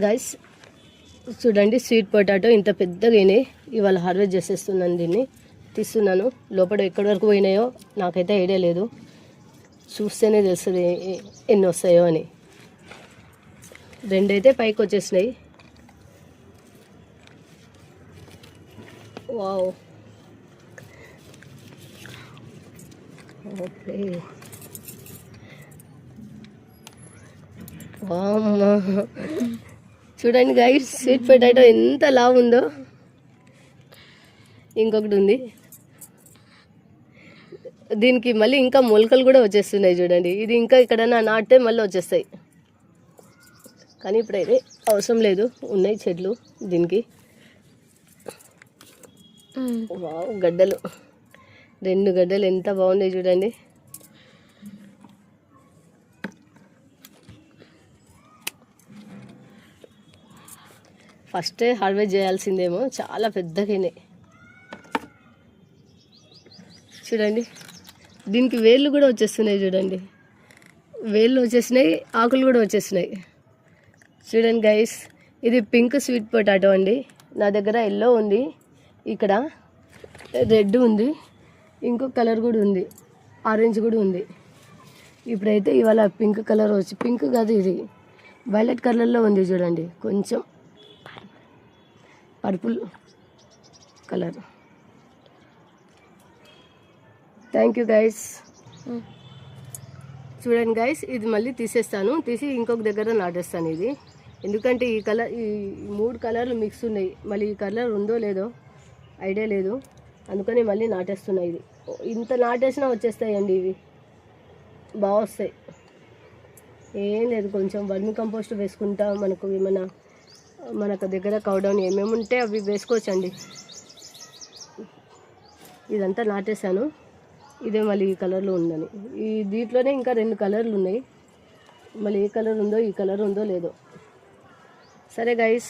Guys చూడండి, sweet potato ఇంత పెద్దగా అయినాయి. ఇవాళ హార్వెస్ట్ చేసేస్తున్నాను, దీన్ని తీస్తున్నాను. లోపల ఎక్కడి వరకు పోయినాయో నాకైతే ఐడియా లేదు, చూస్తేనే తెలుస్తుంది ఎన్ని వస్తాయో అని. రెండైతే పైకి వచ్చేసినాయి. Wow, okay. చూడండి గైస్, స్వీట్ పొటాటో ఎంత లావు ఉందో. ఇంకొకటి ఉంది, దీనికి మళ్ళీ ఇంకా మొలకలు కూడా వచ్చేస్తున్నాయి చూడండి. ఇది ఇంకా ఎక్కడైనా నాటితే మళ్ళీ వచ్చేస్తాయి, కానీ ఇప్పుడైతే అవసరం లేదు, ఉన్నాయి చెట్లు దీనికి. వావ్, గడ్డలు, 2 గడ్డలు ఎంత బాగున్నాయి చూడండి. ఫస్టే హార్వెస్ట్ చేయాల్సిందేమో, చాలా పెద్దగానే చూడండి. దీనికి వేళ్ళు కూడా వచ్చేస్తున్నాయి చూడండి, వేళ్ళు వచ్చేసినాయి, ఆకులు కూడా వచ్చేసినాయి చూడండి గైస్. ఇది పింక్ స్వీట్ పొటాటో అండి. నా దగ్గర ఎల్లో ఉంది, ఇక్కడ రెడ్ ఉంది, ఇంకో కలర్ కూడా ఉంది, ఆరెంజ్ కూడా ఉంది. ఇప్పుడైతే ఇవాళ పింక్ కలర్ వచ్చి, పింక్ కాదు ఇది వైలెట్ కలర్లో ఉంది చూడండి, కొంచెం purple colour. Thank you guys. చూడండి గైస్, ఇది మళ్ళీ తీసేస్తాను, తీసి ఇంకొక దగ్గర నాటేస్తాను ఇది. ఎందుకంటే ఈ 3 కలర్లు మిక్స్ ఉన్నాయి, మళ్ళీ ఈ కలర్ ఉందో లేదో ఐడియా లేదు, అందుకని మళ్ళీ నాటేస్తున్నాయి. ఇది ఇంత నాటేసినా వచ్చేస్తాయండి, ఇవి బాగా వస్తాయి. ఏం లేదు, కొంచెం వర్మి కంపోస్ట్ వేసుకుంటా, మనకు దగ్గర కౌడౌన్ ఏమేమి ఉంటే అవి వేసుకోవచ్చండి. ఇదంతా నాటేశాను, ఇదే మళ్ళీ ఈ కలర్లో ఉందని. దీంట్లోనే ఇంకా 2 కలర్లు ఉన్నాయి, మళ్ళీ ఏ కలర్ ఉందో ఈ కలర్ ఉందో లేదో. సరే గైస్.